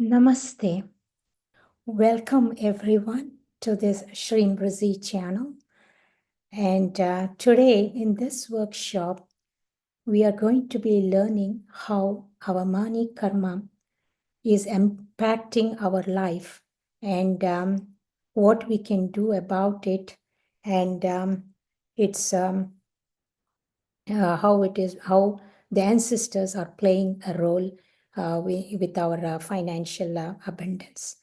Namaste. Welcome everyone to this Shreem Brzee channel. And today in this workshop, we are going to be learning how our money karma is impacting our life and what we can do about it, and it's how the ancestors are playing a role with our financial abundance.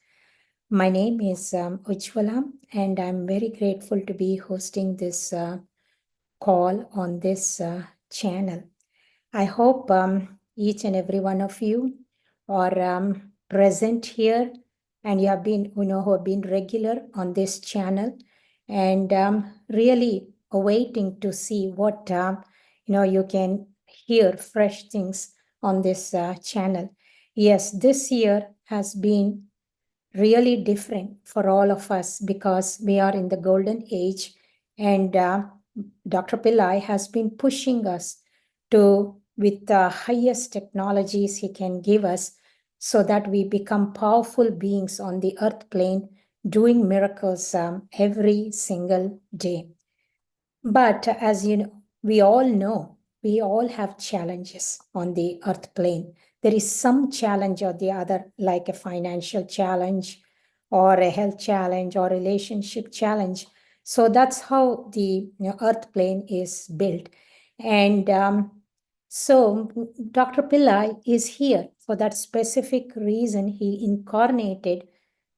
My name is Ujjwala, and I'm very grateful to be hosting this call on this channel. I hope each and every one of you are present here, and you have been, who have been regular on this channel, and really waiting to see what you can hear fresh things on this channel. Yes, this year has been really different for all of us because we are in the golden age, and Dr. Pillai has been pushing us to with the highest technologies he can give us so that we become powerful beings on the earth plane doing miracles every single day. But as you know, we all have challenges on the earth plane. There is some challenge or the other, like a financial challenge or a health challenge or relationship challenge. So that's how the earth plane is built. And so Dr. Pillai is here for that specific reason. He incarnated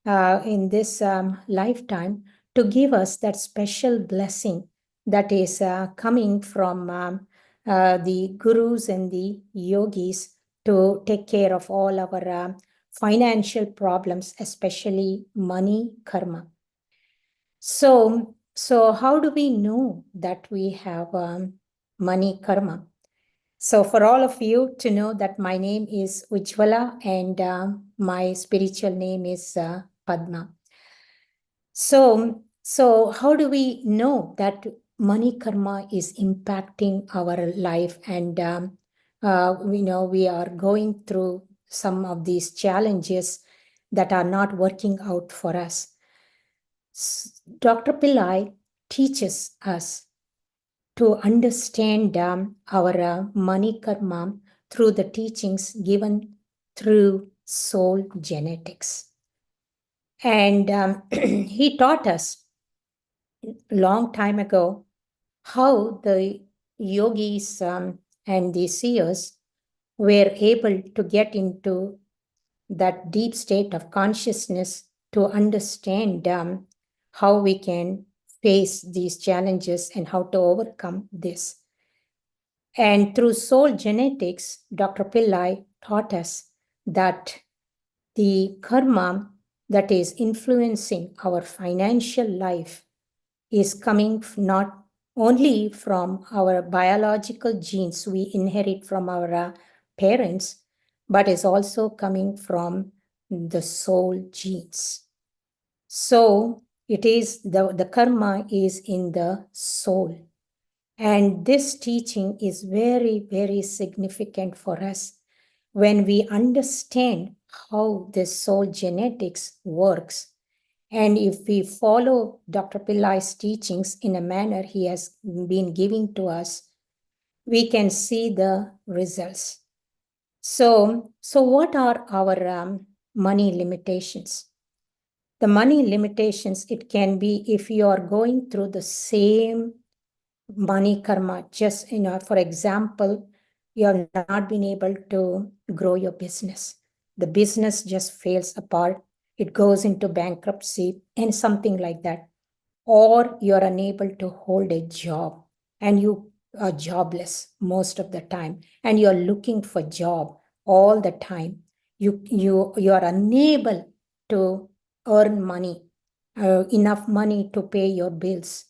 in this lifetime to give us that special blessing that is coming from the gurus and the yogis to take care of all our financial problems, especially money karma. So how do we know that we have money karma? So for all of you to know that my name is Ujjwala, and my spiritual name is Padma. So how do we know that money karma is impacting our life, and we know we are going through some of these challenges that are not working out for us? Dr. Pillai teaches us to understand our money karma through the teachings given through soul genetics. And he taught us long time ago how the yogis and the seers were able to get into that deep state of consciousness to understand how we can face these challenges and how to overcome this. And through soul genetics, Dr. Pillai taught us that the karma that is influencing our financial life is coming not only from our biological genes we inherit from our parents, but is also coming from the soul genes. So it is the karma is in the soul. And this teaching is very, very significant for us when we understand how the soul genetics works. And if we follow Dr. Pillai's teachings in a manner he has been giving to us, we can see the results. So what are our money limitations? The money limitations, it can be if you are going through the same money karma, just, for example, you have not been able to grow your business. The business just fails apart. It goes into bankruptcy and something like that. Or you're unable to hold a job and you are jobless most of the time and you're looking for job all the time. You are unable to earn money, enough money to pay your bills.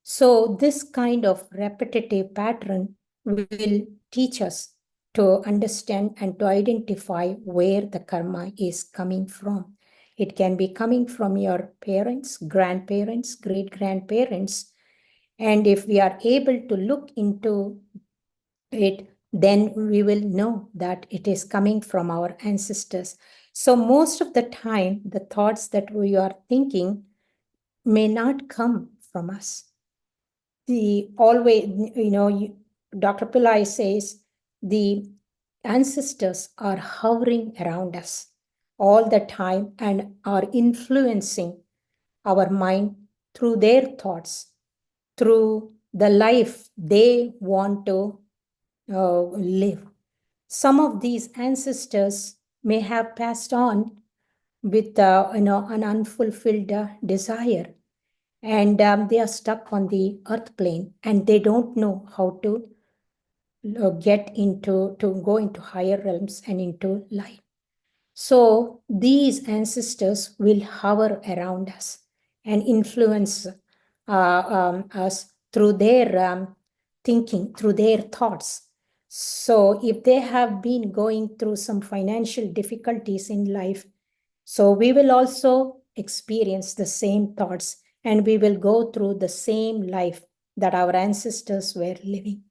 So this kind of repetitive pattern will teach us to understand and to identify where the karma is coming from. It can be coming from your parents, grandparents, great grandparents. And if we are able to look into it, then we will know that it is coming from our ancestors. So most of the time, the thoughts that we are thinking may not come from us. The always, Dr. Pillai says the ancestors are hovering around us all the time and are influencing our mind through their thoughts, through the life they want to live. Some of these ancestors may have passed on with an unfulfilled desire, and they are stuck on the earth plane, and they don't know how to get into to go into higher realms and into light. So these ancestors will hover around us and influence us through their thinking, through their thoughts. So if they have been going through some financial difficulties in life, so we will also experience the same thoughts, and we will go through the same life that our ancestors were living.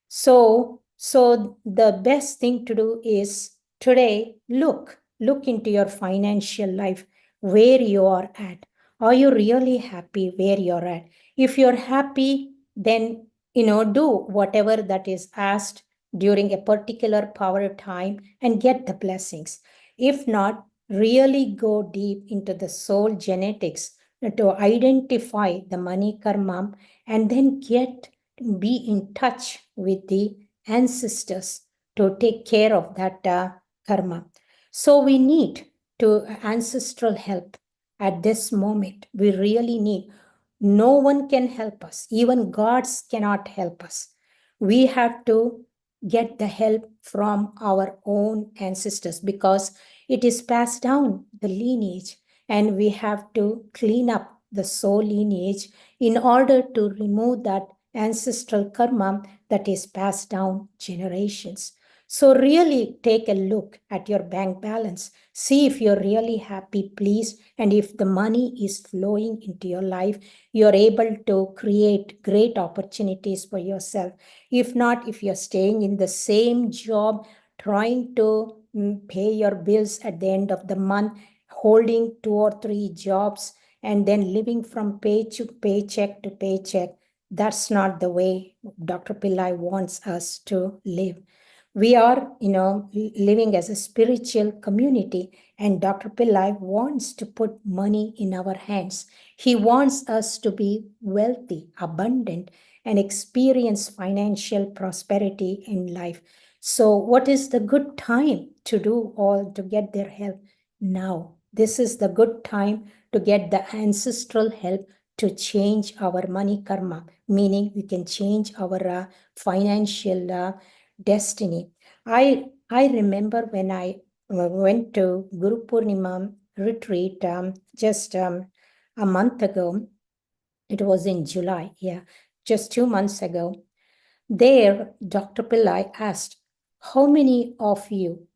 So the best thing to do is today look into your financial life, where you are at. Are you really happy where you're at? If you're happy, then do whatever that is asked during a particular power time and get the blessings. If not, really go deep into the soul genetics to identify the money karma, and then be in touch with the ancestors to take care of that karma. So we need to ancestral help at this moment. We really need. No one can help us. Even gods cannot help us. We have to get the help from our own ancestors, because it is passed down the lineage, and we have to clean up the soul lineage in order to remove that ancestral karma that is passed down generations. So really take a look at your bank balance. See if you're really happy, please. And if the money is flowing into your life, you're able to create great opportunities for yourself. If not, if you're staying in the same job, trying to pay your bills at the end of the month, holding 2 or 3 jobs, and then living from paycheck to paycheck, that's not the way Dr. Pillai wants us to live. We are, living as a spiritual community, and Dr. Pillai wants to put money in our hands. He wants us to be wealthy, abundant, and experience financial prosperity in life. So, what is the good time to do all to get their help? Now, this is the good time to get the ancestral help to change our money karma, meaning we can change our financial destiny. I remember when I went to Guru Purnima retreat just a month ago. It was in July, yeah, just 2 months ago. There, Dr. Pillai asked, how many of you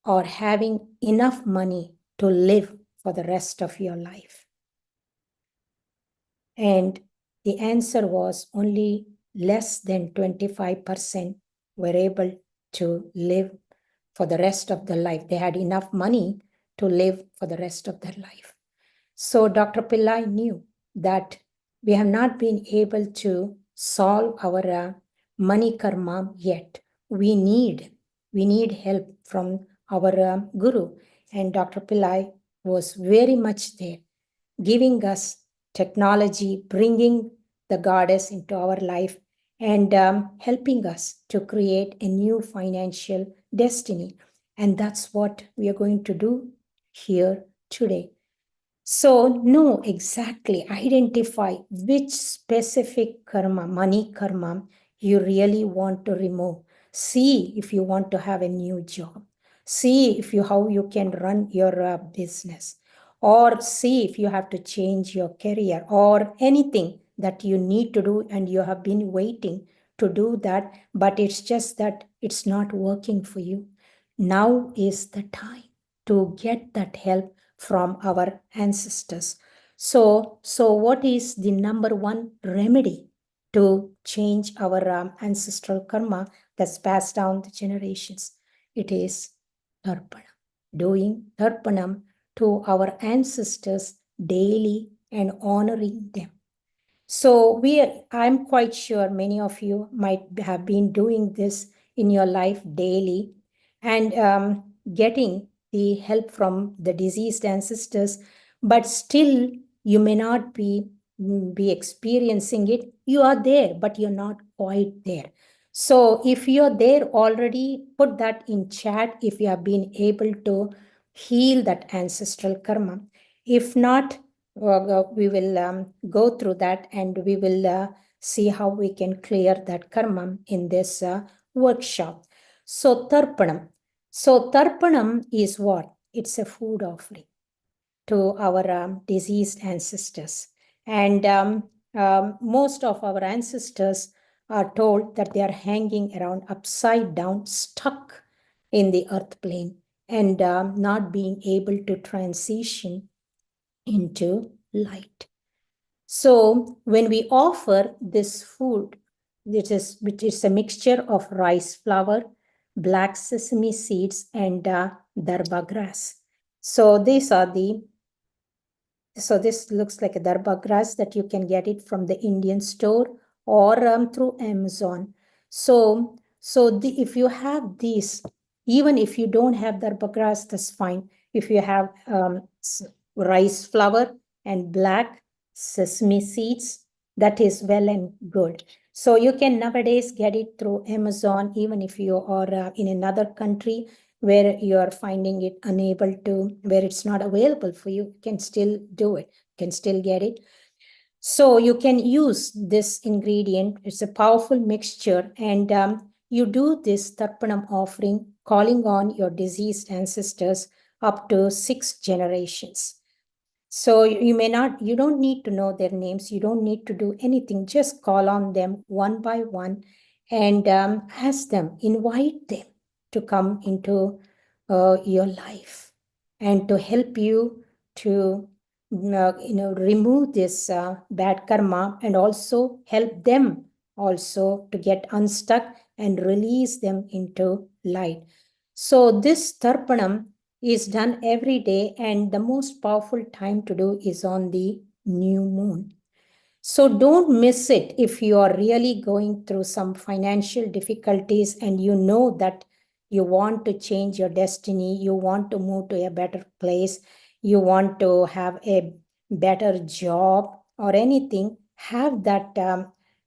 are having enough money to live for the rest of your life? And the answer was only less than 25% were able to live for the rest of their life. They had enough money to live for the rest of their life. So Dr. Pillai knew that we have not been able to solve our money karma yet. We need help from our guru. And Dr. Pillai was very much there, giving us technology, bringing the goddess into our life, and helping us to create a new financial destiny. And that's what we are going to do here today. So, know exactly, identify which specific karma, money karma, you really want to remove. See if you want to have a new job. See if how you can run your business, or see if you have to change your career, or anything that you need to do and you have been waiting to do that, but it's just that it's not working for you. Now is the time to get that help from our ancestors. So what is the number one remedy to change our ancestral karma that's passed down the generations? It is Tarpanam. doing Tarpanam to our ancestors daily and honoring them. So I'm quite sure many of you might have been doing this in your life daily and getting the help from the deceased ancestors, but still you may not be experiencing it. You are there, but you're not quite there. So if you're there already, put that in chat if you have been able to heal that ancestral karma. If not, we will go through that and we will see how we can clear that karma in this workshop. So Tarpanam. So Tarpanam is what? It's a food offering to our deceased ancestors. And most of our ancestors are told that they are hanging around upside down, stuck in the earth plane and not being able to transition into light. So when we offer this food, which is a mixture of rice flour, black sesame seeds, and darba grass. So this looks like a darba grass that you can get it from the Indian store or through Amazon. If you have these, even if you don't have darba grass, that's fine. If you have rice flour and black sesame seeds, that is well and good. So you can nowadays get it through Amazon, even if you are in another country where you are finding it unable to, where it's not available for you, you can still do it, you can still get it. So you can use this ingredient. It's a powerful mixture, and you do this Tarpanam offering, calling on your deceased ancestors up to 6 generations. So you don't need to know their names. You don't need to do anything. Just call on them one by one and ask them, invite them to come into your life and to help you to remove this bad karma, and also help them also to get unstuck and release them into light. So this Tarpanam is done every day, and the most powerful time to do is on the new moon. So don't miss it if you are really going through some financial difficulties and you know that you want to change your destiny, you want to move to a better place, you want to have a better job or anything. Have that,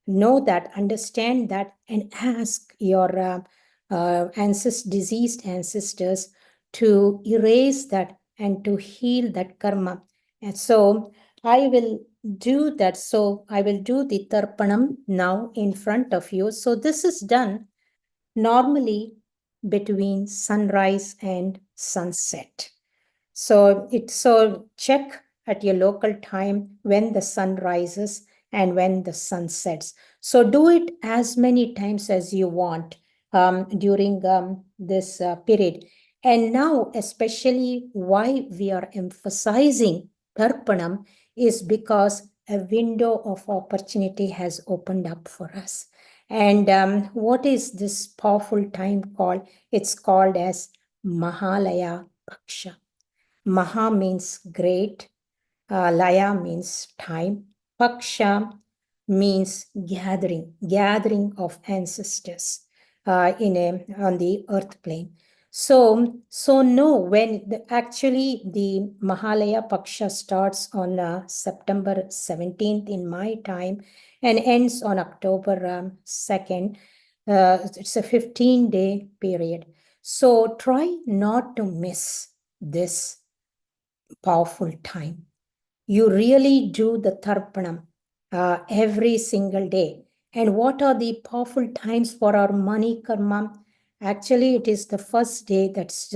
know that, understand that, and ask your deceased ancestors to erase that and to heal that karma. And so I will do that. So I will do the Tarpanam now in front of you. So this is done normally between sunrise and sunset. So check at your local time when the sun rises and when the sun sets. So do it as many times as you want during this period. And now, especially why we are emphasizing Tarpanam is because a window of opportunity has opened up for us. And what is this powerful time called? It's called as Mahalaya Paksha. Maha means great, Laya means time, Paksha means gathering of ancestors on the earth plane. So no, actually the Mahalaya Paksha starts on September 17th in my time and ends on October 2nd. It's a 15-day period. So try not to miss this powerful time. You really do the Tarpanam every single day. And what are the powerful times for our money karma? Actually, it is the first day that's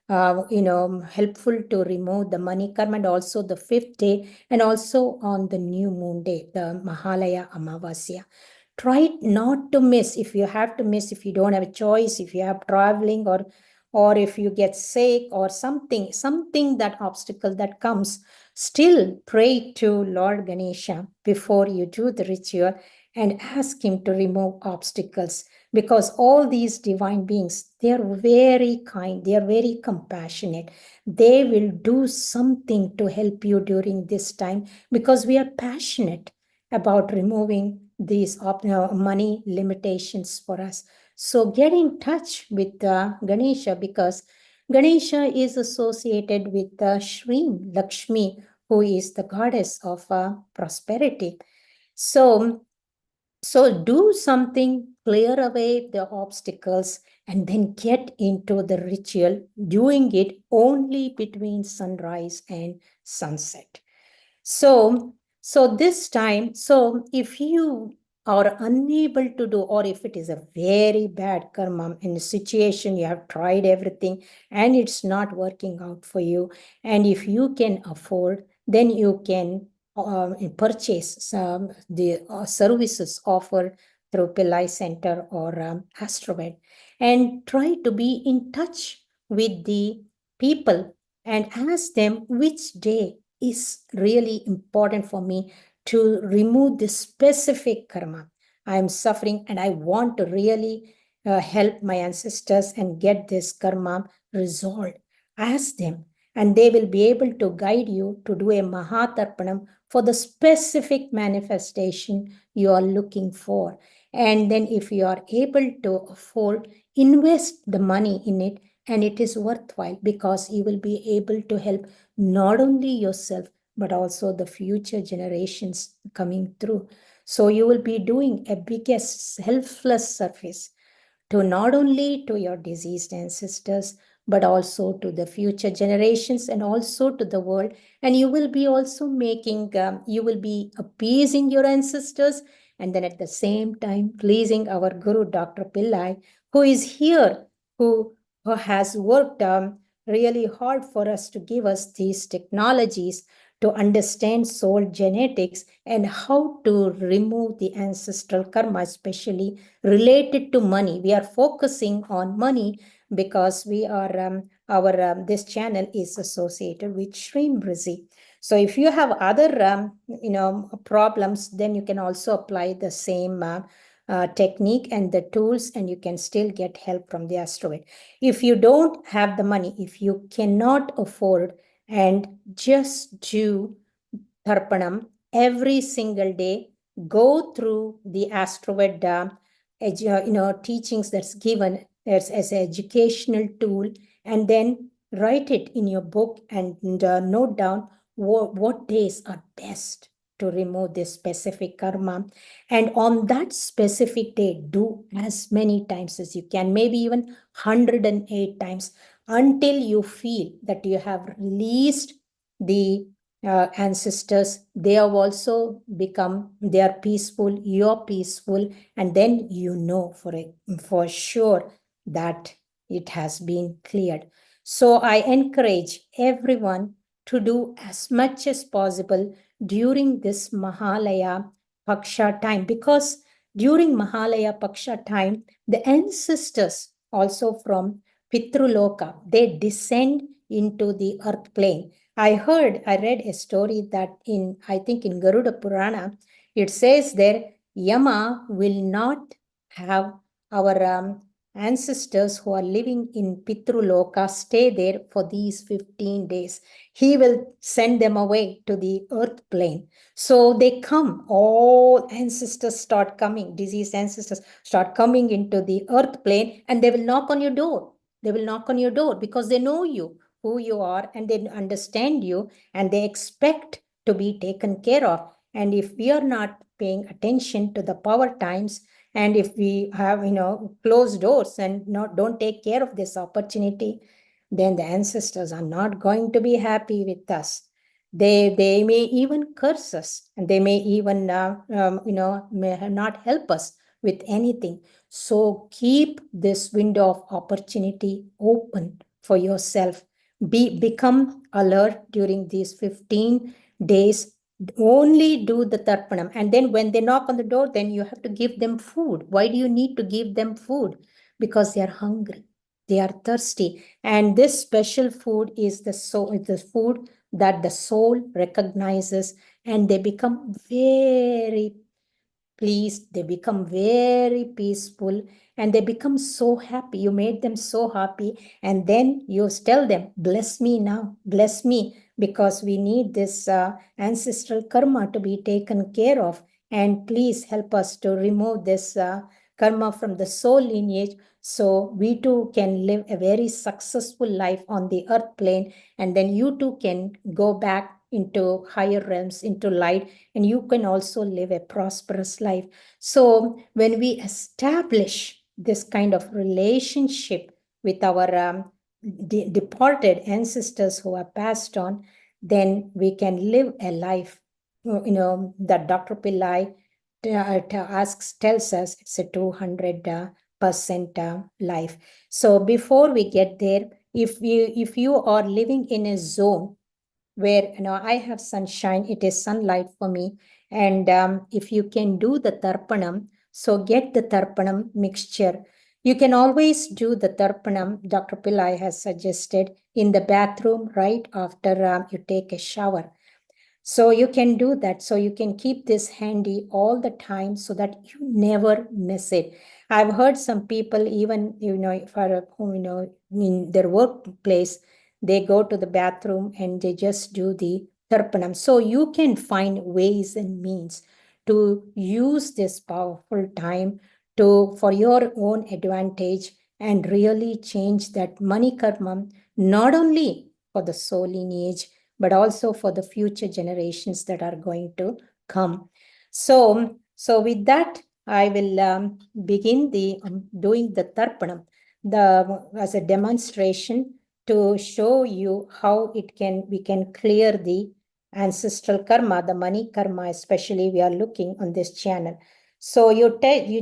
helpful to remove the money karma, and also the 5th day, and also on the new moon day, the Mahalaya Amavasya. Try not to miss. If you have to miss, if you don't have a choice, if you have traveling, or if you get sick or something that obstacle that comes, still pray to Lord Ganesha before you do the ritual and ask him to remove obstacles. because all these divine beings, they are very kind, they are very compassionate. They will do something to help you during this time, because we are passionate about removing these money limitations for us. So get in touch with Ganesha, because Ganesha is associated with Shreem Lakshmi, who is the goddess of prosperity. So, so do something, clear away the obstacles, and then get into the ritual, doing it only between sunrise and sunset. So, so this time, so if you are unable to do, or if it is a very bad karma in a situation, you have tried everything and it's not working out for you, and if you can afford, then you can purchase some the services offered through Pillai Center or Astromed, and try to be in touch with the people and ask them which day is really important for me to remove this specific karma. I am suffering and I want to really help my ancestors and get this karma resolved. Ask them, and they will be able to guide you to do a Mahatarpanam for the specific manifestation you are looking for. And then, if you are able to afford, invest the money in it, and it is worthwhile, because you will be able to help not only yourself but also the future generations coming through. So you will be doing a biggest selfless service to not only to your deceased ancestors but also to the future generations and also to the world. And you will be also making you will be appeasing your ancestors, and then at the same time pleasing our Guru Dr. Pillai, who is here, who has worked really hard for us to give us these technologies to understand soul genetics and how to remove the ancestral karma, especially related to money. We are focusing on money because we are our this channel is associated with Shreem Brzee. So if you have other problems, then you can also apply the same technique and the tools, and you can still get help from the asteroid. If you don't have the money, if you cannot afford, and just do Tarpanam every single day, go through the asteroid teachings that's given as an educational tool, and then write it in your book and note down what days are best to remove this specific karma. And on that specific day, do as many times as you can, maybe even 108 times, until you feel that you have released the ancestors. They have also become, they are peaceful, you're peaceful, and then you know for sure that it has been cleared. So I encourage everyone to do as much as possible during this Mahalaya Paksha time, because during Mahalaya Paksha time, the ancestors also from Pitruloka, they descend into the earth plane. I read a story that I think in Garuda Purana, it says there, Yama will not have our ancestors who are living in Pitruloka stay there for these 15 days. He will send them away to the earth plane. So they come, all ancestors start coming, deceased ancestors start coming into the earth plane, and they will knock on your door. They will knock on your door because they know you, who you are, and they understand you, and they expect to be taken care of. And if we are not paying attention to the power times, and if we have closed doors and don't take care of this opportunity, then the ancestors are not going to be happy with us. They may even curse us, and they may even may not help us with anything. So keep this window of opportunity open for yourself. Become alert during these 15 days. Only do the tarpanam, and then when they knock on the door, then you have to give them food. Why do you need to give them food? Because they are hungry, they are thirsty, and this special food is the food that the soul recognizes, and they become very please, they become very peaceful and they become so happy. You made them so happy, and then you tell them, bless me now, bless me, because we need this ancestral karma to be taken care of. And please help us to remove this karma from the soul lineage, so we too can live a very successful life on the earth plane, and then you too can go back into higher realms, into light, and you can also live a prosperous life. So when we establish this kind of relationship with our departed ancestors who have passed on, then we can live a life, that Dr. Pillai tells us it's a 200% life. So before we get there, if you are living in a zone where I have sunshine, it is sunlight for me, and if you can do the Tarpanam, so get the Tarpanam mixture. You can always do the Tarpanam, Dr. Pillai has suggested, in the bathroom right after you take a shower. So you can do that. So you can keep this handy all the time so that you never miss it. I've heard some people, even, for, in their workplace, they go to the bathroom and they just do the Tarpanam. So you can find ways and means to use this powerful time for your own advantage and really change that money karma, not only for the soul lineage, but also for the future generations that are going to come. So with that, I will begin the doing the Tarpanam as a demonstration to show you how we can clear the ancestral karma, the money karma, especially we are looking on this channel. So you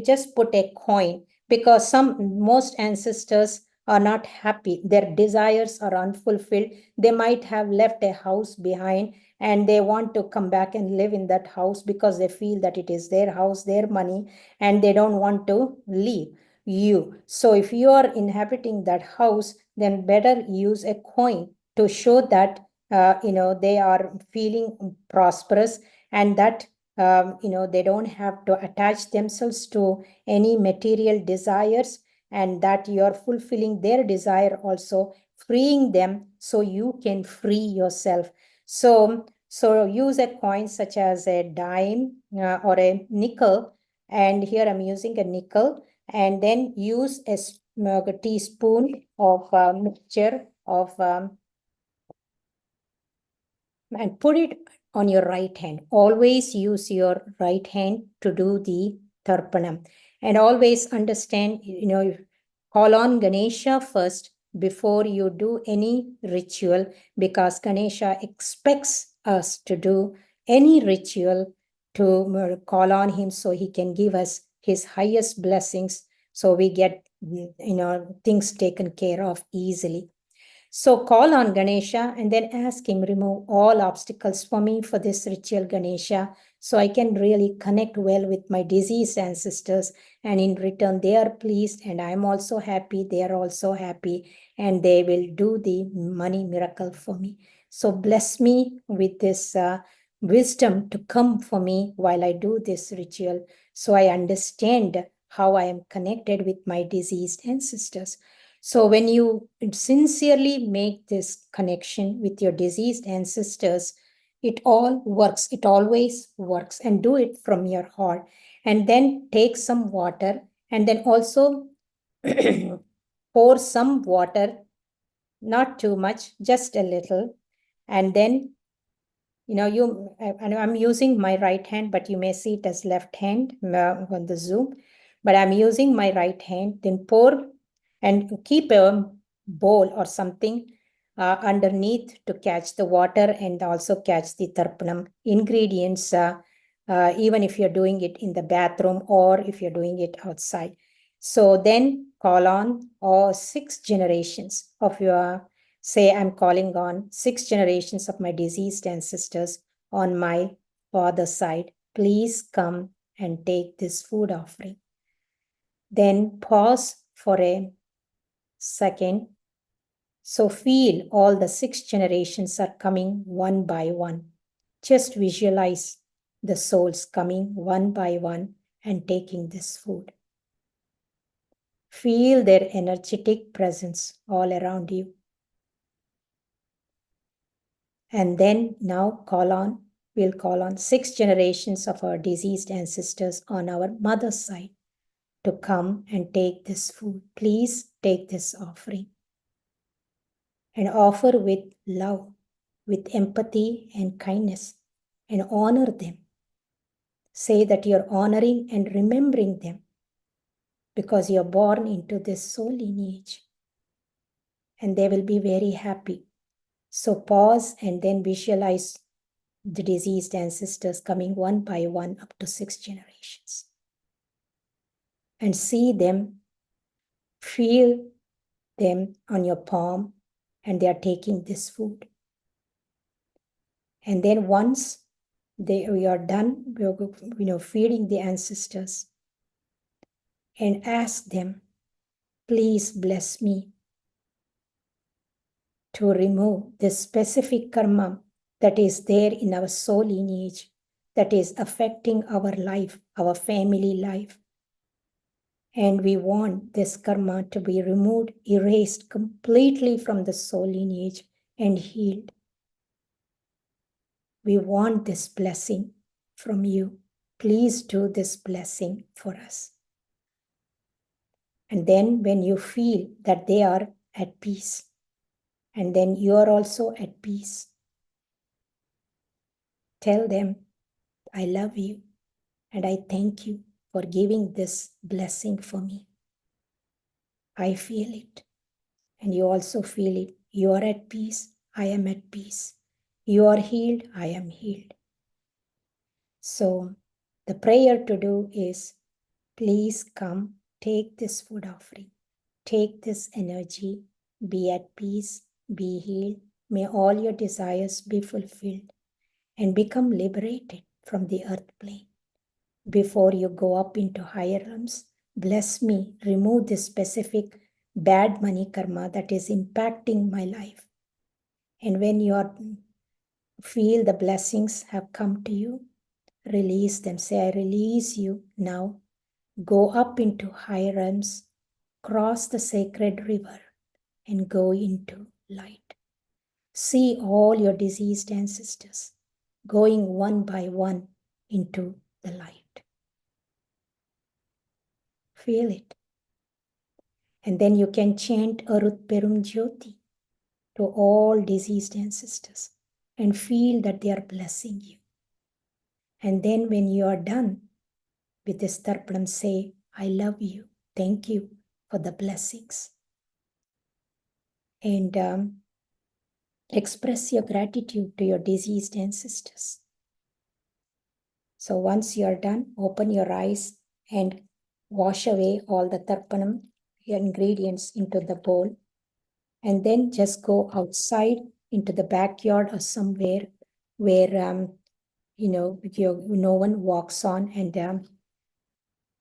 just put a coin, because most ancestors are not happy. Their desires are unfulfilled. They might have left a house behind and they want to come back and live in that house because they feel that it is their house, their money, and they don't want to leave you. So if you are inhabiting that house, then better use a coin to show that they are feeling prosperous, and that they don't have to attach themselves to any material desires, and that you are fulfilling their desire also, freeing them so you can free yourself. So use a coin such as a dime or a nickel, and here I'm using a nickel, and then use a teaspoon of mixture of and put it on your right hand. Always use your right hand to do the Tarpanam. And always understand, call on Ganesha first before you do any ritual, because Ganesha expects us to do any ritual to call on him so he can give us his highest blessings, so we get things taken care of easily. So call on Ganesha and then ask him, remove all obstacles for me for this ritual, Ganesha, so I can really connect well with my deceased ancestors. And in return, they are pleased, and I'm also happy. They are also happy, and they will do the money miracle for me. So bless me with this wisdom to come for me while I do this ritual, so I understand how I am connected with my deceased ancestors. So when you sincerely make this connection with your deceased ancestors, it all works. It always works. And do it from your heart. And then take some water, and then also pour some water, not too much, just a little. And then I'm using my right hand, but you may see it as left hand on the Zoom. But I'm using my right hand. Then pour and keep a bowl or something underneath to catch the water and also catch the Tarpanam ingredients, even if you're doing it in the bathroom or if you're doing it outside. So then call on all 6 generations of your, say I'm calling on 6 generations of my deceased ancestors on my father's side. Please come and take this food offering. Then pause for a second. So feel all the 6 generations are coming one by one. Just visualize the souls coming one by one and taking this food. Feel their energetic presence all around you. And then now we'll call on 6 generations of our deceased ancestors on our mother's side to come and take this food. Please take this offering and offer with love, with empathy and kindness, and honor them. Say that you're honoring and remembering them because you're born into this soul lineage, and they will be very happy. So pause and then visualize the deceased ancestors coming one by one up to 6 generations. And see them, feel them on your palm, and they are taking this food. And then once we are done, feeding the ancestors, and ask them, please bless me to remove this specific karma that is there in our soul lineage, that is affecting our life, our family life. And we want this karma to be removed, erased completely from the soul lineage and healed. We want this blessing from you. Please do this blessing for us. And then when you feel that they are at peace, and then you are also at peace, tell them, I love you and I thank you for giving this blessing for me. I feel it. And you also feel it. You are at peace. I am at peace. You are healed. I am healed. So the prayer to do is, please come, take this food offering. Take this energy. Be at peace. Be healed. May all your desires be fulfilled and become liberated from the earth plane. Before you go up into higher realms, bless me, remove this specific bad money karma that is impacting my life. And when you feel the blessings have come to you, release them. Say, I release you now. Go up into higher realms, cross the sacred river, and go into light. See all your deceased ancestors going one by one into the light. Feel it. And then you can chant Arut Perum Jyoti to all deceased ancestors and feel that they are blessing you. And then when you are done with this Tarpanam, say, I love you. Thank you for the blessings. And express your gratitude to your deceased ancestors. So once you are done, open your eyes and wash away all the Tarpanam ingredients into the bowl. And then just go outside into the backyard or somewhere where, no one walks on, and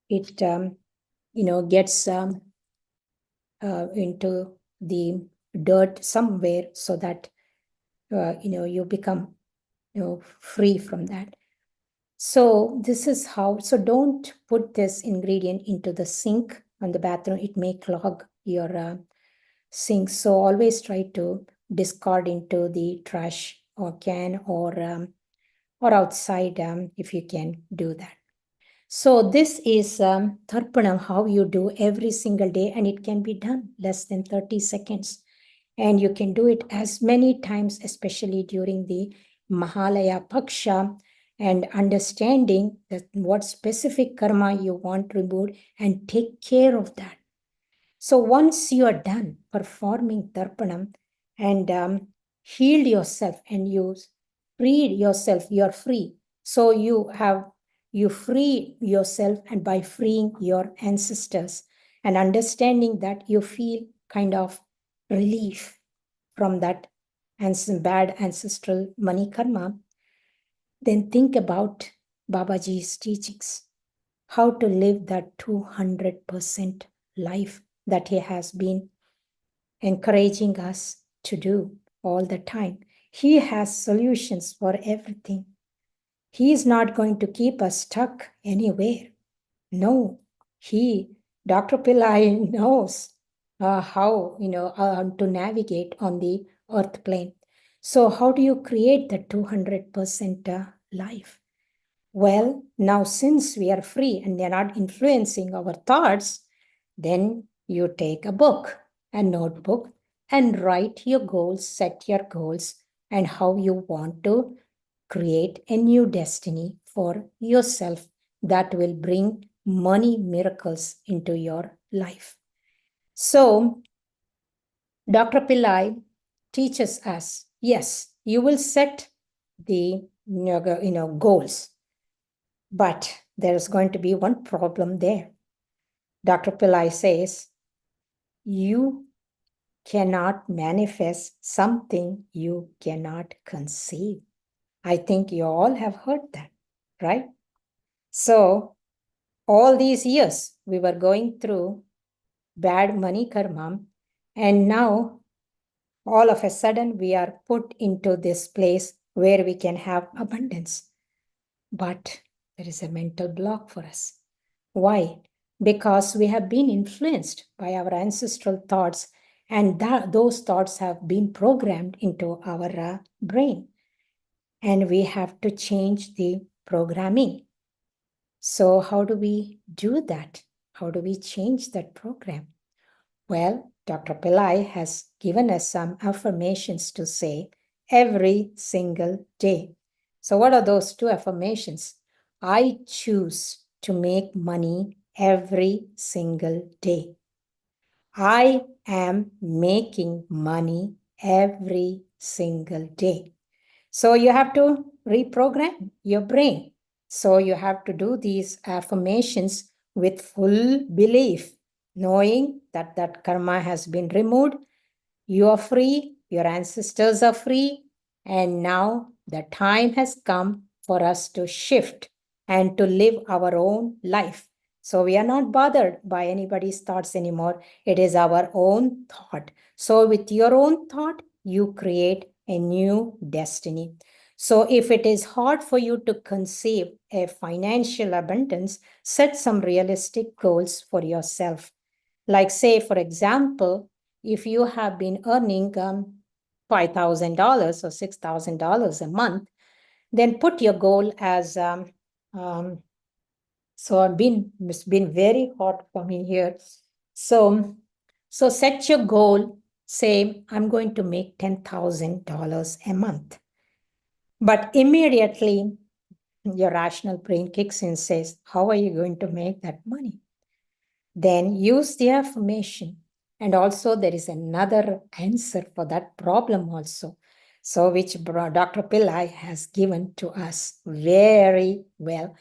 it, gets into the dirt somewhere so that, you become, free from that. So this is how, so don't put this ingredient into the sink on the bathroom. It may clog your sink. So always try to discard into the trash or can or outside if you can do that. So this is Tarpanam, how you do every single day, and it can be done less than 30 seconds. And you can do it as many times, especially during the Mahalaya Paksha, and understanding that what specific karma you want removed and take care of that. So once you are done performing Tarpanam and healed yourself and you freed yourself, you are free. So you free yourself, and by freeing your ancestors and understanding that, you feel kind of relief from that bad ancestral money karma. Then think about Babaji's teachings, how to live that 200% life that he has been encouraging us to do all the time. He has solutions for everything. He is not going to keep us stuck anywhere. No, Dr. Pillai knows how, to navigate on the earth plane. So how do you create the 200% life? Well, now since we are free and they're not influencing our thoughts, then you take a book, a notebook, and write your goals, set your goals, and how you want to create a new destiny for yourself that will bring money miracles into your life. So, Dr. Pillai teaches us, yes, you will set the goals, but there's going to be one problem there. Dr. Pillai says, you cannot manifest something you cannot conceive. I think you all have heard that, right? So, all these years we were going through bad money karma, and now all of a sudden we are put into this place where we can have abundance. But there is a mental block for us. Why? Because we have been influenced by our ancestral thoughts, and those thoughts have been programmed into our brain. And we have to change the programming. So, how do we do that? How do we change that program? Well, Dr. Pillai has given us some affirmations to say every single day. So, what are those two affirmations? I choose to make money every single day. I am making money every single day. So, you have to reprogram your brain. So, you have to do these affirmations with full belief, knowing that that karma has been removed. You are free, your ancestors are free, and now the time has come for us to shift and to live our own life. So we are not bothered by anybody's thoughts anymore. It is our own thought. So with your own thought, you create a new destiny. So if it is hard for you to conceive a financial abundance, set some realistic goals for yourself. Like, say, for example, if you have been earning $5,000 or $6,000 a month, then put your goal as so it's been very hot for me here. So set your goal. Say, I'm going to make $10,000 a month. But immediately your rational brain kicks in and says, how are you going to make that money? Then use the affirmation. And also there is another answer for that problem also. So which Dr. Pillai has given to us very well.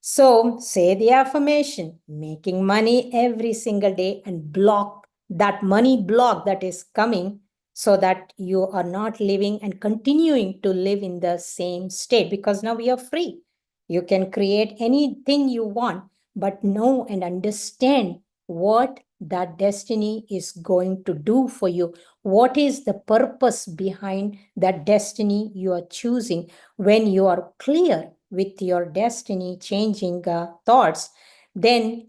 So say the affirmation, making money every single day, and block that money block that is coming, so that you are not living and continuing to live in the same state, because now we are free. You can create anything you want, but know and understand what that destiny is going to do for you. What is the purpose behind that destiny you are choosing? When you are clear with your destiny changing thoughts, then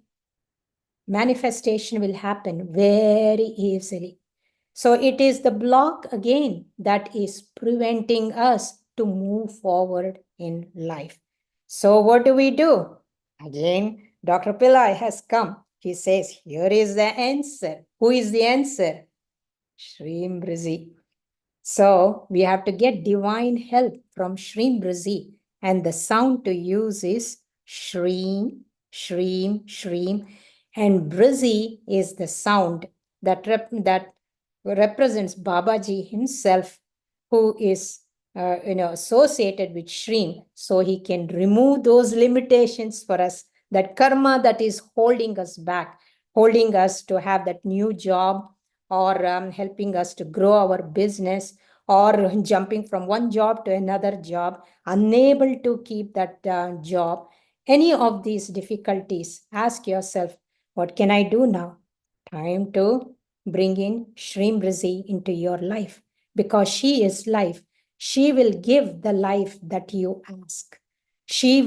manifestation will happen very easily. So it is the block again that is preventing us to move forward in life. So what do we do? Again, Dr. Pillai has come. He says, here is the answer. Who is the answer? Shreem Brzee. So we have to get divine help from Shreem Brzee. And the sound to use is Shreem, Shreem, Shreem. And Brzee is the sound that represents Babaji himself, who is associated with Shreem. So he can remove those limitations for us, that karma that is holding us back, holding us to have that new job, or helping us to grow our business, or jumping from one job to another job, unable to keep that job. Any of these difficulties, ask yourself, what can I do now? Time to bring in Shreem Brzee into your life, because she is life. She will give the life that you ask. She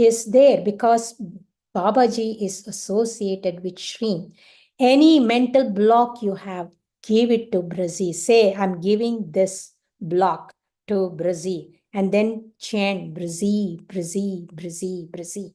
is there because Babaji is associated with Shreem. Any mental block you have, give it to Brzee. Say, I'm giving this block to Brzee. And then chant Brzee, Brzee, Brzee, Brzee.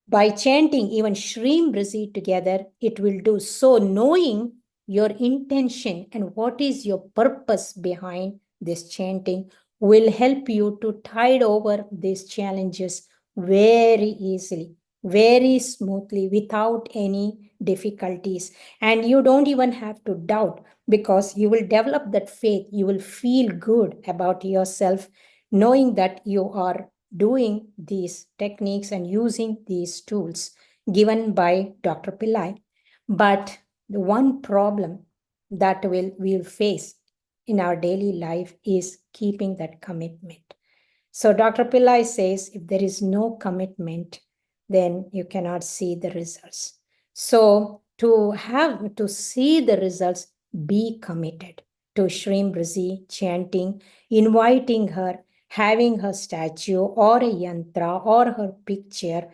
By chanting even Shreem Brzee together, it will do so. Knowing your intention and what is your purpose behind this chanting will help you to tide over these challenges very easily, very smoothly, without any difficulties. And you don't even have to doubt, because you will develop that faith. You will feel good about yourself, knowing that you are doing these techniques and using these tools given by Dr. Pillai. But the one problem that we'll face in our daily life is keeping that commitment. So Dr. Pillai says if there is no commitment, then you cannot see the results. So to see the results, be committed to Shreem Brzee chanting, inviting her, having her statue or a yantra or her picture,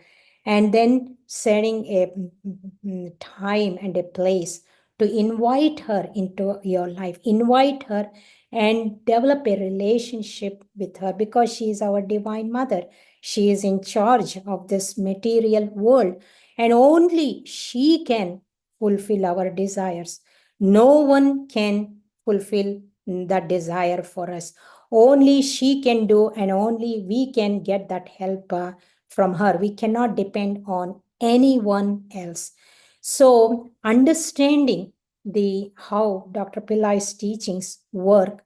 and then setting a time and a place to invite her into your life. Invite her and develop a relationship with her, because she is our divine mother. She is in charge of this material world, and only she can fulfill our desires. No one can fulfill that desire for us. Only she can do, and only we can get that help from her. We cannot depend on anyone else. So, understanding the how Dr. Pillai's teachings work,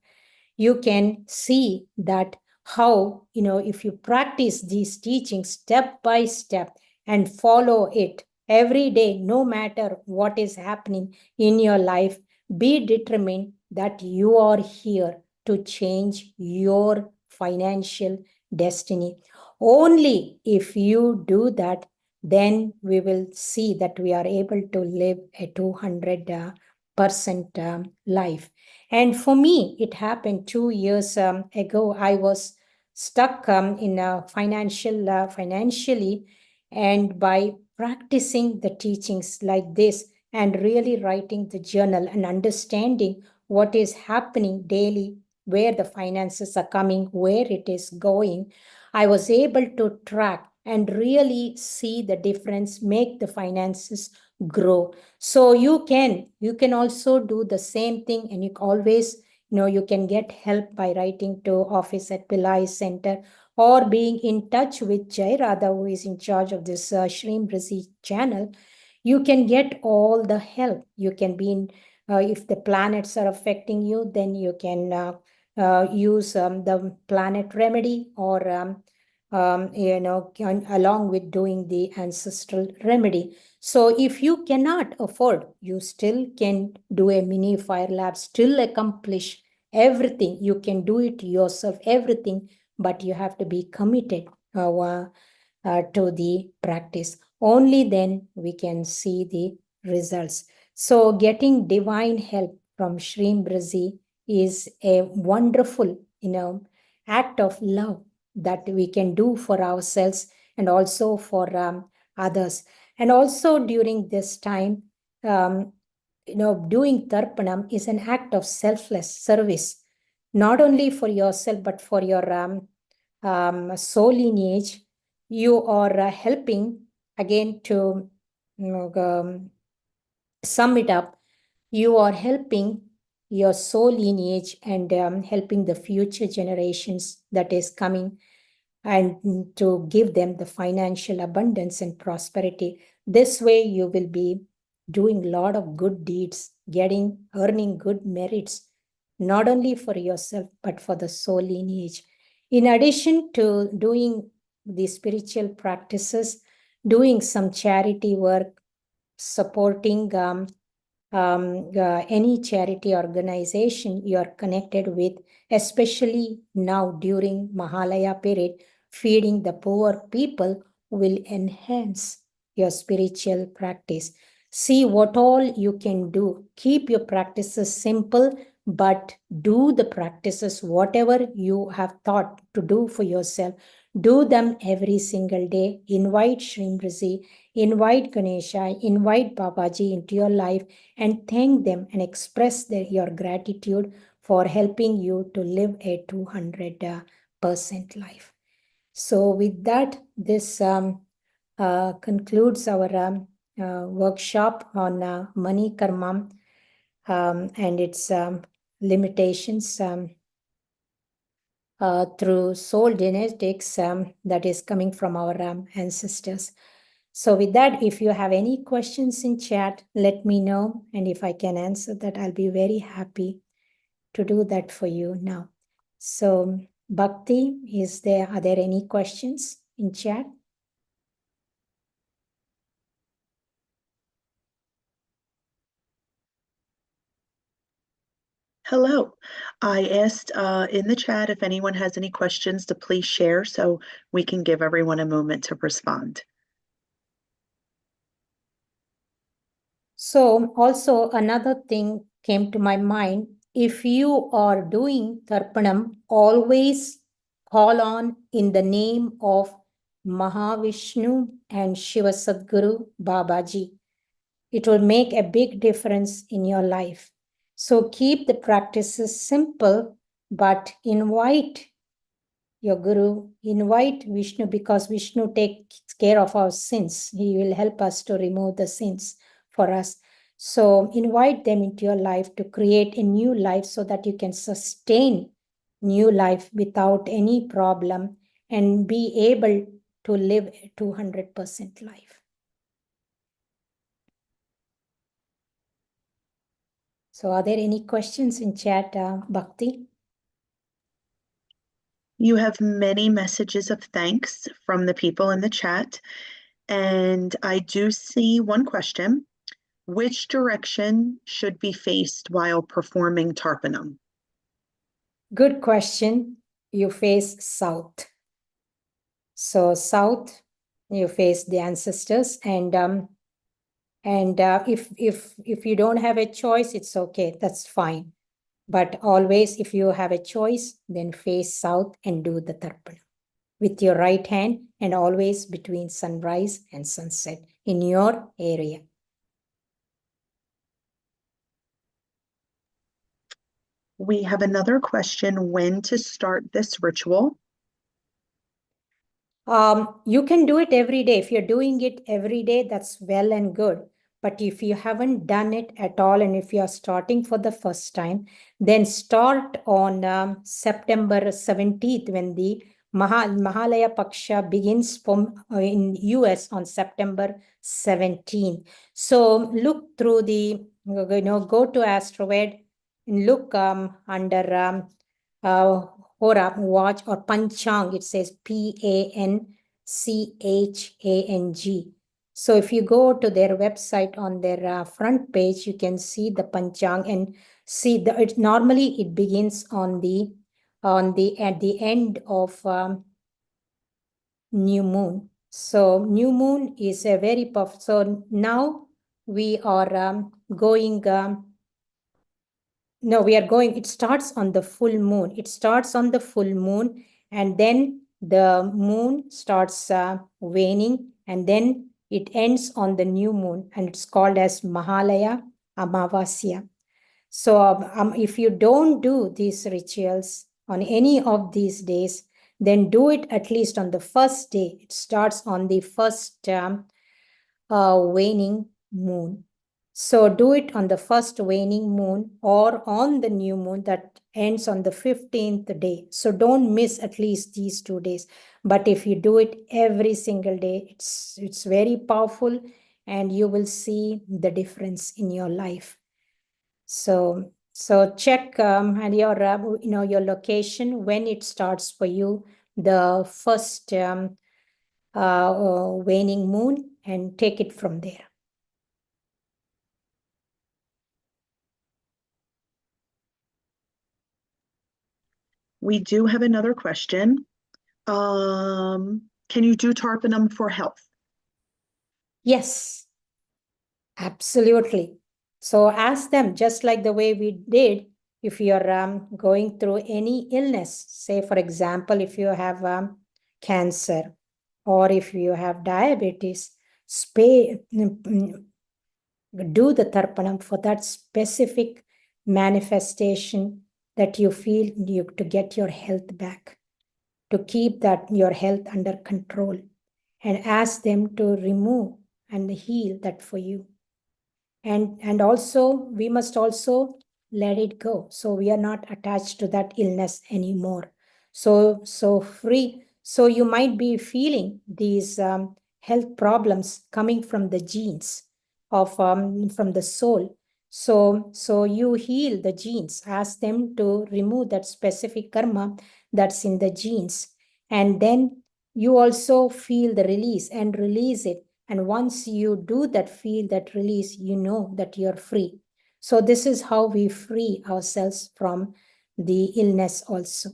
you can see that how, if you practice these teachings step by step and follow it every day, no matter what is happening in your life, be determined that you are here to change your financial destiny. Only if you do that, then we will see that we are able to live a 200% life. And for me, it happened 2 years ago. I was stuck in financially, and by practicing the teachings like this and really writing the journal and understanding what is happening daily, where the finances are coming, where it is going, I was able to track and really see the difference, make the finances grow. So you can also do the same thing, and you always, you can get help by writing to office at Pillai Center, or being in touch with Jai Radha, who is in charge of this Shreem Brzee channel. You can get all the help. You can be in, if the planets are affecting you, then you can use the planet remedy, or along with doing the ancestral remedy. So if you cannot afford, you still can do a mini fire lab, still accomplish everything. You can do it yourself, everything, but you have to be committed to the practice. Only then we can see the results. So getting divine help from Shreem Brzee is a wonderful, act of love that we can do for ourselves and also for others. And also during this time, doing Tarpanam is an act of selfless service, not only for yourself, but for your soul lineage. You are helping, again, to sum it up, you are helping your soul lineage and helping the future generations that is coming, and to give them the financial abundance and prosperity. This way you will be doing a lot of good deeds, earning good merits, not only for yourself, but for the soul lineage. In addition to doing the spiritual practices, doing some charity work, supporting any charity organization you are connected with, especially now during Mahalaya period, feeding the poor people will enhance your spiritual practice. See what all you can do. Keep your practices simple, but do the practices, whatever you have thought to do for yourself. Do them every single day. Invite Shreem Brzee, invite Ganesha, invite Babaji into your life and thank them and express your gratitude for helping you to live a 200% life. So with that, this concludes our workshop on money karma and its limitations through soul genetics that is coming from our ancestors. So with that, if you have any questions in chat, let me know. And if I can answer that, I'll be very happy to do that for you now. So Bhakti, are there any questions in chat? Hello. I asked in the chat if anyone has any questions to please share so we can give everyone a moment to respond. So also another thing came to my mind. If you are doing Tarpanam, always call on in the name of Mahavishnu and Shiva Sadguru Babaji. It will make a big difference in your life. So keep the practices simple, but invite your Guru, invite Vishnu because Vishnu takes care of our sins. He will help us to remove the sins for us. So invite them into your life to create a new life so that you can sustain new life without any problem and be able to live a 200% life. So are there any questions in chat, Bhakti? You have many messages of thanks from the people in the chat. And I do see one question. Which direction should be faced while performing Tarpanam? Good question. You face south. So south, you face the ancestors, and if you don't have a choice, it's okay. That's fine. But always, if you have a choice, then face south and do the tarpanam with your right hand, and always between sunrise and sunset in your area. We have another question, when to start this ritual? You can do it every day. If you're doing it every day, that's well and good. But if you haven't done it at all, and if you're starting for the first time, then start on September 17th when the Mahalaya Paksha begins from in US on September 17th. So look through the, go to AstroVed and look under Hora, watch, or Panchang. It says Panchang. So if you go to their website on their front page, you can see the Panchang and see normally it begins at the end of new moon. So new moon is a very powerful. So now we are going. No, we are going, it starts on the full moon. It starts on the full moon, and then the moon starts waning, and then it ends on the new moon, and it's called as Mahalaya Amavasya. So if you don't do these rituals on any of these days, then do it at least on the first day. It starts on the first waning moon. So do it on the first waning moon or on the new moon that ends on the 15th day. So don't miss at least these 2 days. But if you do it every single day, it's very powerful and you will see the difference in your life. So check and your your location when it starts for you, the first waning moon, and take it from there. We do have another question. Can you do Tarpanam for health? Yes, absolutely. So ask them, just like the way we did, if you're going through any illness, say, for example, if you have cancer, or if you have diabetes, do the Tarpanam for that specific manifestation that you feel you to get your health back, to keep that your health under control, and ask them to remove and heal that for you. And also we must also let it go, so we are not attached to that illness anymore. So free. So you might be feeling these health problems coming from the genes of from the soul. So you heal the genes, ask them to remove that specific karma that's in the genes, and then you also feel the release and release it. And once you do that, feel that release, you know that you're free. So this is how we free ourselves from the illness also.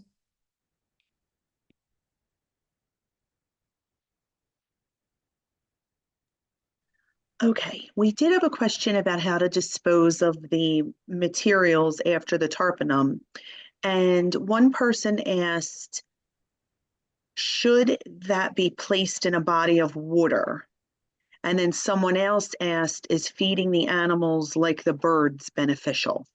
Okay, we did have a question about how to dispose of the materials after the Tarpanam. And one person asked, should that be placed in a body of water? And then someone else asked, is feeding the animals like the birds beneficial?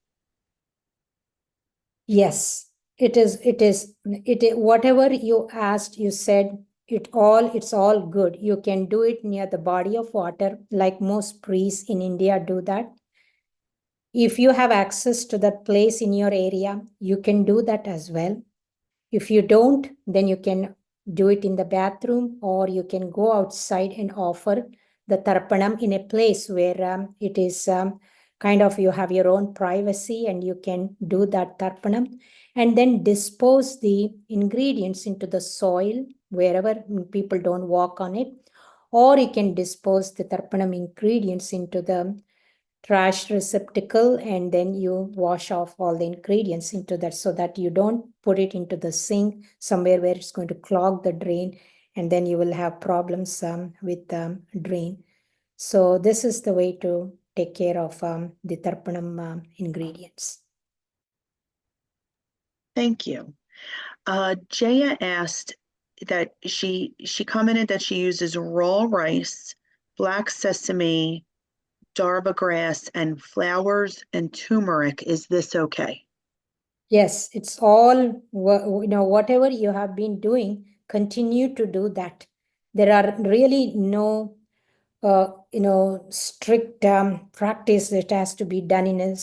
Yes, whatever you asked, you said it's all good. You can do it near the body of water, like most priests in India do that. If you have access to that place in your area, you can do that as well. If you don't, then you can do it in the bathroom, or you can go outside and offer the Tarpanam in a place where it is kind of you have your own privacy, and you can do that Tarpanam, and then dispose the ingredients into the soil wherever people don't walk on it, or you can dispose the Tarpanam ingredients into the trash receptacle, and then you wash off all the ingredients into that, so that you don't put it into the sink somewhere where it's going to clog the drain, and then you will have problems with drain. So this is the way to take care of the Tarpanam ingredients. Thank you. Jaya asked that she commented that she uses raw rice, black sesame, darba grass, and flowers and turmeric. Is this okay? Yes, it's all, whatever you have been doing, continue to do that. There are really no strict practice that has to be done in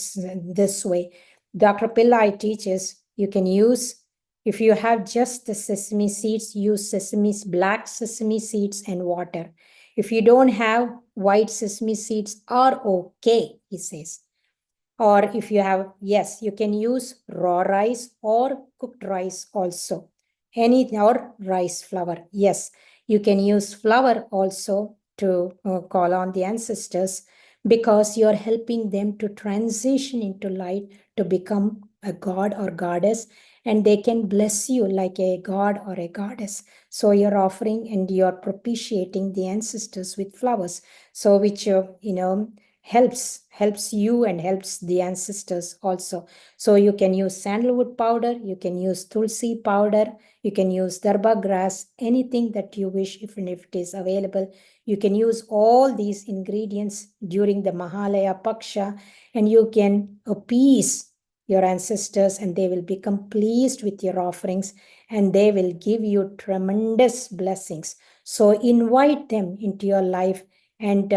this way. Dr. Pillai teaches you can use, if you have just the sesame seeds, use black sesame seeds and water. If you don't have, white sesame seeds are okay, he says. Or if you have, yes, you can use raw rice or cooked rice also. Or rice flour. Yes, you can use flour also to call on the ancestors, because you're helping them to transition into light, to become a god or goddess, and they can bless you like a god or a goddess. So you're offering and you're propitiating the ancestors with flowers. So which helps you and helps the ancestors also. So you can use sandalwood powder, you can use tulsi powder, you can use darba grass, anything that you wish, even if it is available. You can use all these ingredients during the Mahalaya Paksha, and you can appease your ancestors, and they will become pleased with your offerings, and they will give you tremendous blessings. So invite them into your life, and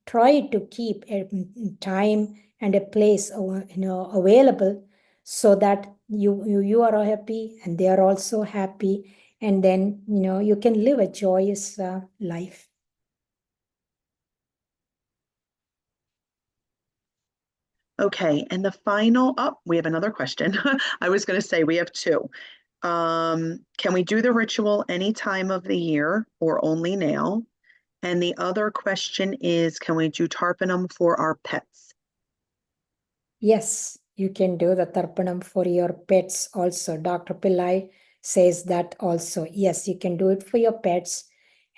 try to keep a time and a place available, so that you are happy and they are also happy, and then you can live a joyous life. Okay, and the final, we have another question. I was going to say we have two. Can we do the ritual any time of the year or only now? And the other question is, can we do Tarpanam for our pets? Yes, you can do the Tarpanam for your pets also. Dr. Pillai says that also. Yes, you can do it for your pets.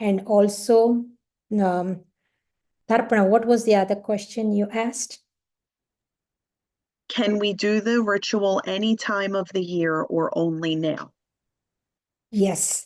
And also, Tarpanam, what was the other question you asked? Can we do the ritual any time of the year or only now? Yes,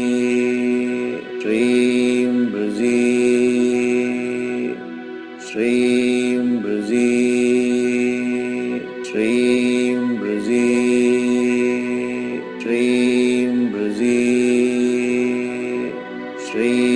Shreem